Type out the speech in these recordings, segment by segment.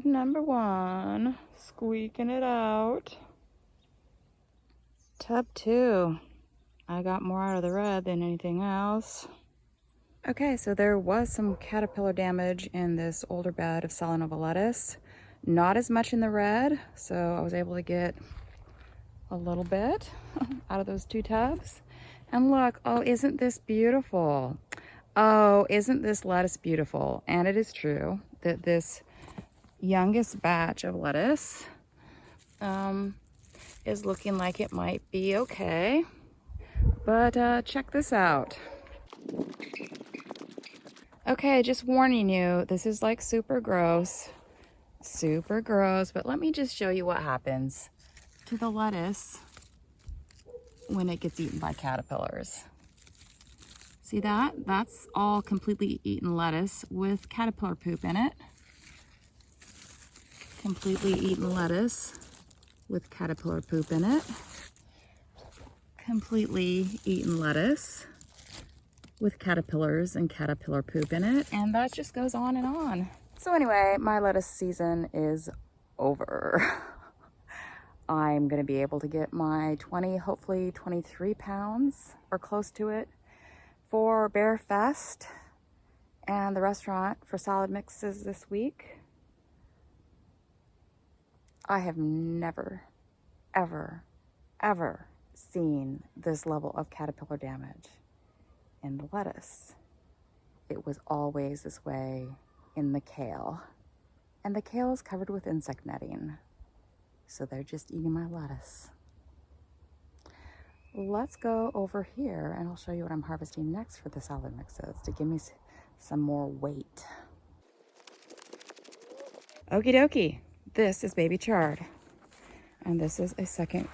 Tub number 1, squeaking it out. Tub 2, I got more out of the red than anything else. Okay, so there was some caterpillar damage in this older bed of Salanova lettuce. Not as much in the red, so I was able to get a little bit out of those 2 tubs. And look, oh, isn't this beautiful? Oh, isn't this lettuce beautiful? And it is true that this youngest batch of lettuce is looking like it might be okay. But check this out. Okay, just warning you, this is like super gross, but let me just show you what happens to the lettuce when it gets eaten by caterpillars. See that? That's all completely eaten lettuce with caterpillar poop in it. Completely eaten lettuce with caterpillar poop in it. Completely eaten lettuce with caterpillars and caterpillar poop in it, and that just goes on and on. So anyway, my lettuce season is over. I'm gonna be able to get my 20, hopefully 23 pounds or close to it for Bearfest and the restaurant for salad mixes this week. I have never, ever, ever seen this level of caterpillar damage in the lettuce. It was always this way in the kale. And the kale is covered with insect netting. So they're just eating my lettuce. Let's go over here and I'll show you what I'm harvesting next for the salad mixes to give me some more weight. Okie dokie, this is baby chard. And this is a second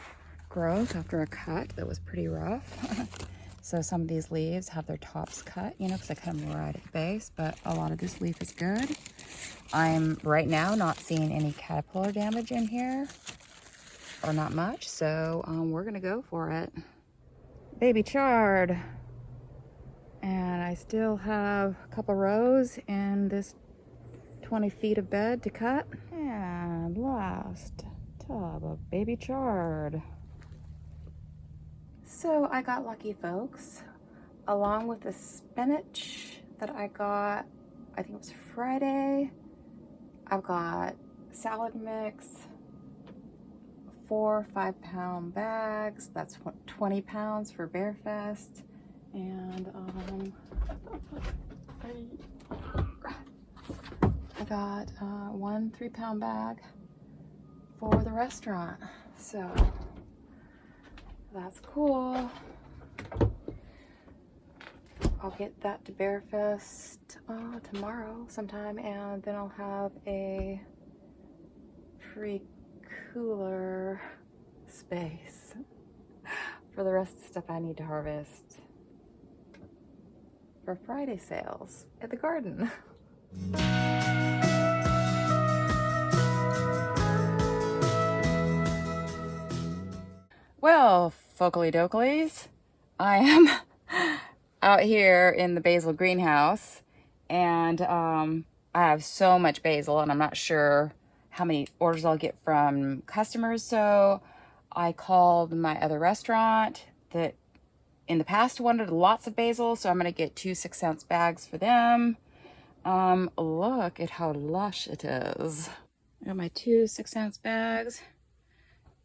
growth after a cut that was pretty rough. So some of these leaves have their tops cut, you know, because I cut them right at the base, but a lot of this leaf is good. I'm right now not seeing any caterpillar damage in here, or not much, so we're gonna go for it. Baby chard. And I still have a couple rows in this 20 feet of bed to cut. And last tub of baby chard. So I got lucky, folks, along with the spinach that I got, I think it was Friday. I've got salad mix, 4 5-pound bags. That's 20 pounds for Bearfest. And I got 1 3-pound bag for the restaurant. So that's cool. I'll get that to Bearfest tomorrow sometime, and then I'll have a free cooler space for the rest of the stuff I need to harvest for Friday sales at the garden. Well, folkily dokilies, I am out here in the basil greenhouse, and I have so much basil, and I'm not sure how many orders I'll get from customers, so I called my other restaurant that in the past wanted lots of basil, so I'm gonna get 2 6-ounce bags for them. Look at how lush it is. I got my 2 6-ounce bags.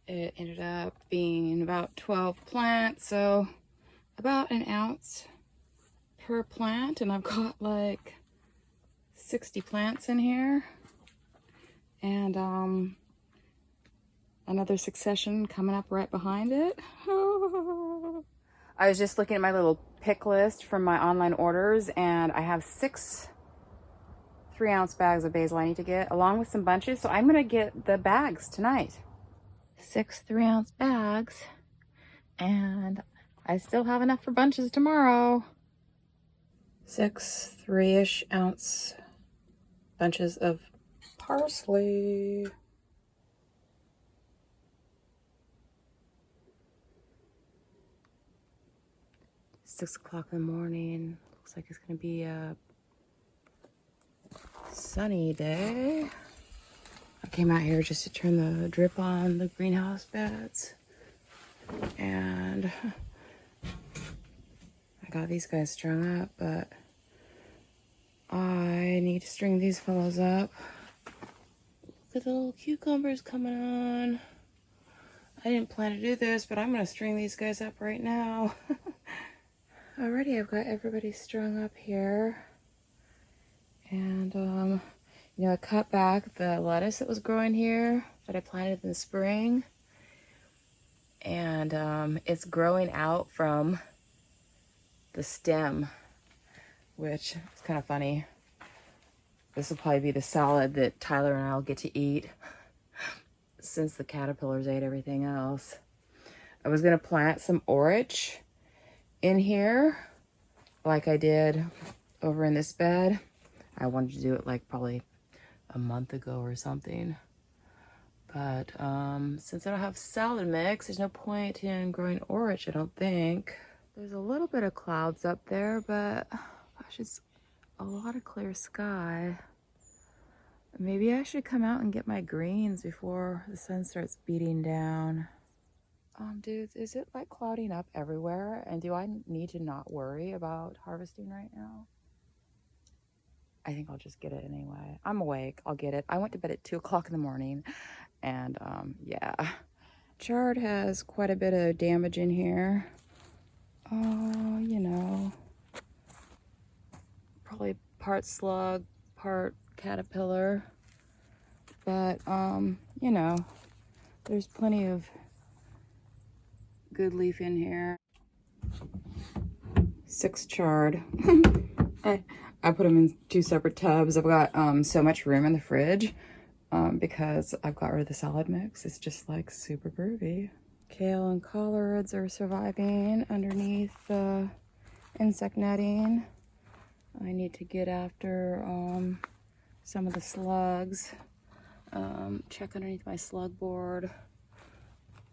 It ended up being about 12 plants, so about an ounce per plant, and I've got like 60 plants in here, and another succession coming up right behind it. I was just looking at my little pick list from my online orders, and I have 6 3-ounce bags of basil I need to get, along with some bunches, so I'm gonna get the bags tonight. 6 3-ounce bags, and I still have enough for bunches tomorrow. 6 3-ish ounce bunches of parsley. Six o'clock in the morning. Looks like it's gonna be a sunny day. I came out here just to turn the drip on the greenhouse beds. And I got these guys strung up, but I need to string these fellows up. Look at the little cucumbers coming on. I didn't plan to do this, but I'm gonna string these guys up right now. Alrighty, I've got everybody strung up here. And you know, I cut back the lettuce that was growing here that I planted in the spring. And it's growing out from the stem, which is kind of funny. This will probably be the salad that Tyler and I'll get to eat since the caterpillars ate everything else. I was gonna plant some orach in here like I did over in this bed. I wanted to do it like probably a month ago or something. But since I don't have salad mix, there's no point in growing orach, I don't think. There's a little bit of clouds up there, but gosh, it's a lot of clear sky. Maybe I should come out and get my greens before the sun starts beating down. Dudes, is it like clouding up everywhere? And do I need to not worry about harvesting right now? I think I'll just get it anyway. I'm awake, I'll get it. I went to bed at 2 o'clock in the morning, and yeah. Chard has quite a bit of damage in here. Oh, you know, probably part slug, part caterpillar, but you know, there's plenty of good leaf in here. 6 chard. I put them in 2 separate tubs. I've got so much room in the fridge because I've got rid of the salad mix. It's just like super groovy. Kale and collards are surviving underneath the insect netting. I need to get after some of the slugs. Check underneath my slug board.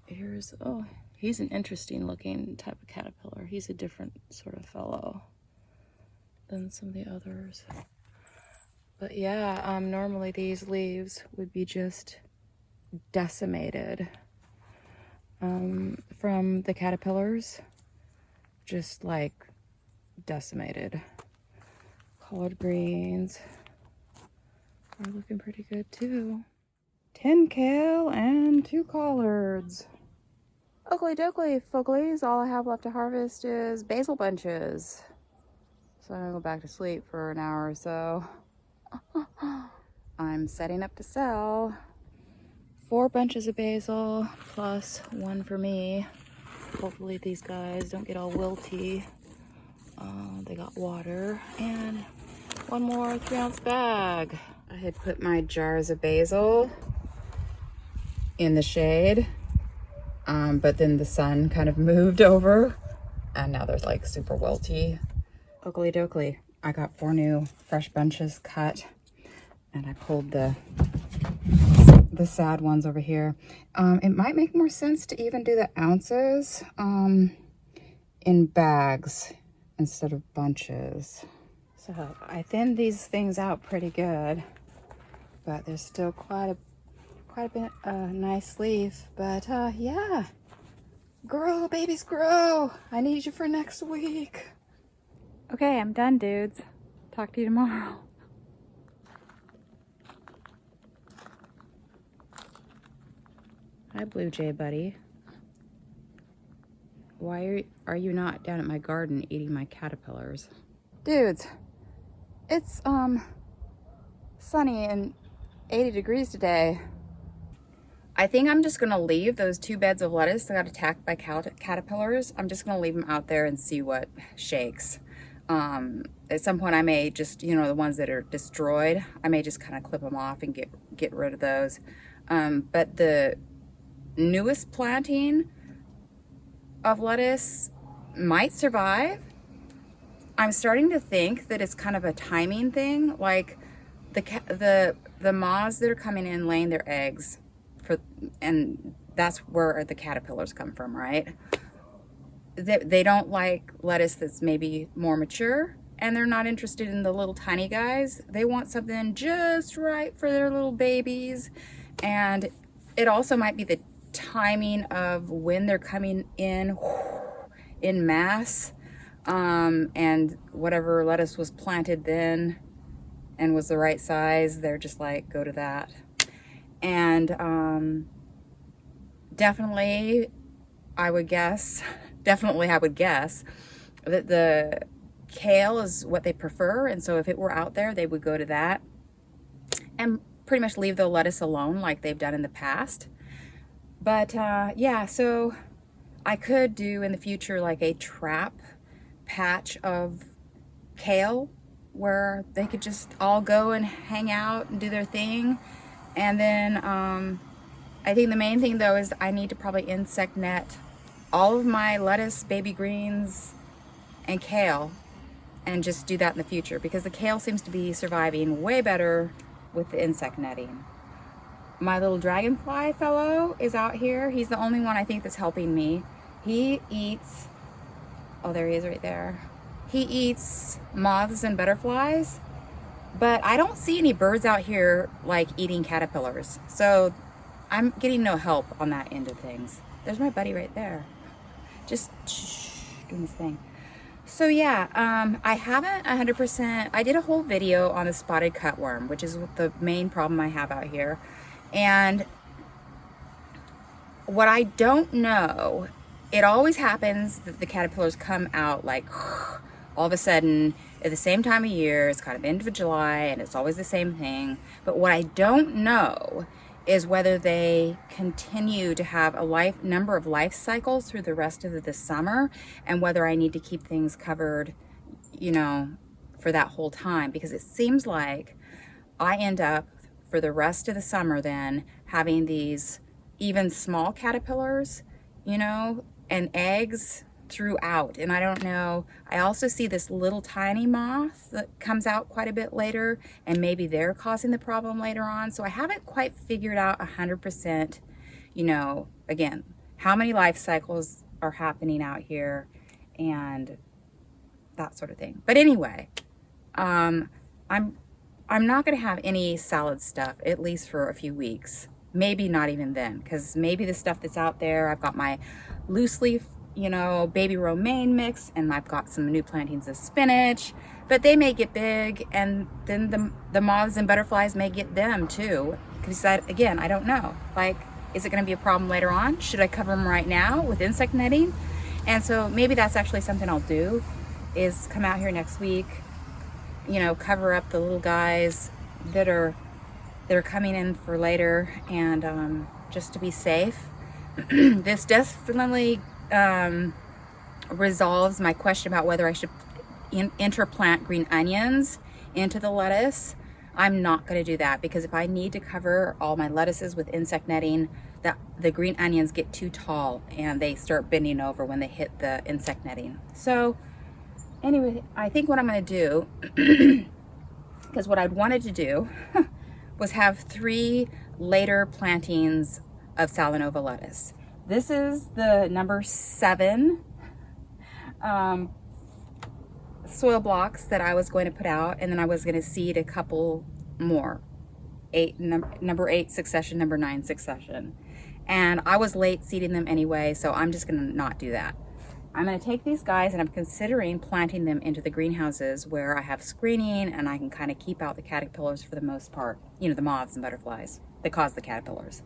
Here's, oh, he's an interesting looking type of caterpillar. He's a different sort of fellow than some of the others. But yeah, normally these leaves would be just decimated from the caterpillars, just like decimated. Collard greens are looking pretty good too. 10 kale and 2 collards. Oakley dokley, folklies, all I have left to harvest is basil bunches. So I'm gonna go back to sleep for an hour or so. I'm setting up to sell 4 bunches of basil plus 1 for me. Hopefully these guys don't get all wilty. They got water, and 1 more 3-ounce bag. I had put my jars of basil in the shade, but then the sun kind of moved over and now there's like super wilty. Oakley dokley, I got 4 new fresh bunches cut, and I pulled the sad ones over here. It might make more sense to even do the ounces in bags instead of bunches. So I thinned these things out pretty good, but there's still quite a bit nice leaf. But yeah, grow, babies, grow. I need you for next week. Okay, I'm done, dudes. Talk to you tomorrow. Hi, Blue Jay buddy. Why are you not down at my garden eating my caterpillars? Dudes, it's sunny and 80 degrees today. I think I'm just gonna leave those 2 beds of lettuce that got attacked by caterpillars. I'm just gonna leave them out there and see what shakes. At some point I may just, you know, the ones that are destroyed, I may just kind of clip them off and get rid of those. But the newest planting of lettuce might survive. I'm starting to think that it's kind of a timing thing, like the moths that are coming in laying their eggs and that's where the caterpillars come from, right? They don't like lettuce that's maybe more mature, and they're not interested in the little tiny guys. They want something just right for their little babies. And it also might be the timing of when they're coming in mass, and whatever lettuce was planted then and was the right size, they're just like, go to that. And definitely I would guess that the kale is what they prefer, and so if it were out there, they would go to that and pretty much leave the lettuce alone like they've done in the past. But yeah, so I could do in the future like a trap patch of kale where they could just all go and hang out and do their thing. And then I think the main thing though is I need to probably insect net all of my lettuce, baby greens, and kale, and just do that in the future, because the kale seems to be surviving way better with the insect netting. My little dragonfly fellow is out here. He's the only one I think that's helping me. He eats, oh, there he is right there. He eats moths and butterflies, but I don't see any birds out here like eating caterpillars. So I'm getting no help on that end of things. There's my buddy right there, just doing his thing. So yeah, I haven't 100%, I did a whole video on the spotted cutworm, which is the main problem I have out here. And what I don't know, it always happens that the caterpillars come out like all of a sudden at the same time of year. It's kind of end of July and it's always the same thing. But what I don't know is whether they continue to have a number of life cycles through the rest of the summer, and whether I need to keep things covered, you know, for that whole time, because it seems like I end up for the rest of the summer then having these even small caterpillars, you know, and eggs throughout. And I don't know, I also see this little tiny moth that comes out quite a bit later, and maybe they're causing the problem later on. So I haven't quite figured out 100%, you know, again, how many life cycles are happening out here and that sort of thing. But anyway, I'm not going to have any salad stuff, at least for a few weeks. Maybe not even then, because maybe the stuff that's out there, I've got my loose leaf, you know, baby romaine mix, and I've got some new plantings of spinach, but they may get big, and then the moths and butterflies may get them too. Because again, I don't know. Like, is it going to be a problem later on? Should I cover them right now with insect netting? And so maybe that's actually something I'll do, is come out here next week, you know, cover up the little guys that are coming in for later, and just to be safe. This definitely resolves my question about whether I should interplant green onions into the lettuce. I'm not going to do that, because if I need to cover all my lettuces with insect netting, the green onions get too tall and they start bending over when they hit the insect netting. So anyway, I think what I'm going to do, because what I'd wanted to do was have 3 later plantings of Salanova lettuce. This is the number 7 soil blocks that I was going to put out, and then I was going to seed a couple more. Number 8 succession, number 9 succession. And I was late seeding them anyway, so I'm just going to not do that. I'm going to take these guys, and I'm considering planting them into the greenhouses where I have screening and I can kind of keep out the caterpillars for the most part, you know, the moths and butterflies that cause the caterpillars.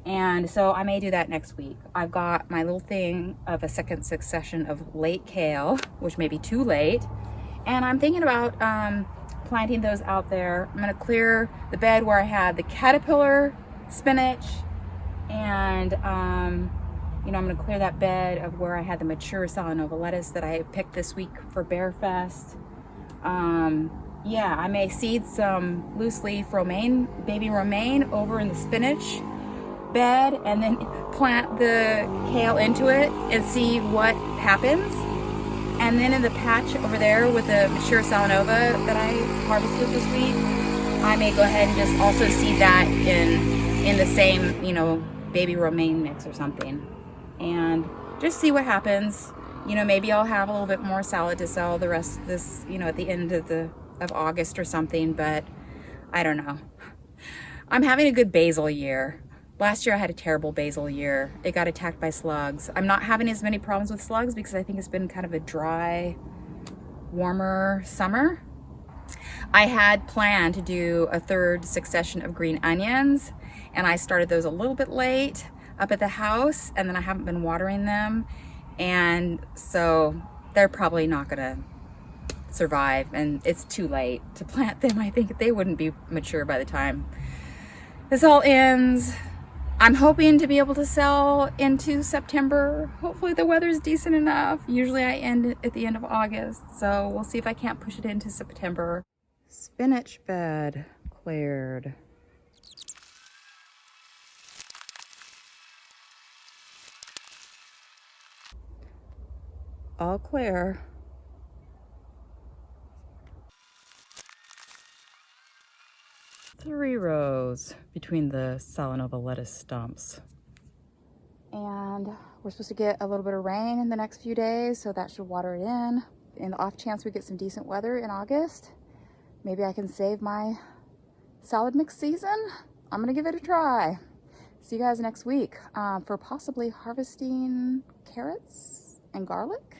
And so I may do that next week. I've got my little thing of a second succession of late kale, which may be too late. And I'm thinking about planting those out there. I'm gonna clear the bed where I had the caterpillar spinach, and you know, I'm gonna clear that bed of where I had the mature Salanova lettuce that I picked this week for Bearfest. Yeah, I may seed some loose leaf romaine, baby romaine, over in the spinach bed, and then plant the kale into it and see what happens. And then in the patch over there with the mature Salanova that I harvested this week, I may go ahead and just also seed that in the same, you know, baby romaine mix or something, and just see what happens. You know, maybe I'll have a little bit more salad to sell the rest of this, you know, at the end of August or something, but I don't know. I'm having a good basil year. Last year I had a terrible basil year. It got attacked by slugs. I'm not having as many problems with slugs because I think it's been kind of a dry, warmer summer. I had planned to do a third succession of green onions, and I started those a little bit late up at the house, and then I haven't been watering them, and so they're probably not gonna survive, and it's too late to plant them. I think they wouldn't be mature by the time this all ends. I'm hoping to be able to sell into September. Hopefully the weather's decent enough. Usually I end at the end of August, so we'll see if I can't push it into September. Spinach bed cleared. All clear. Three rows between the Salanova lettuce stumps. And we're supposed to get a little bit of rain in the next few days, so that should water it in. In the off chance we get some decent weather in August, maybe I can save my salad mix season. I'm gonna give it a try. See you guys next week for possibly harvesting carrots and garlic.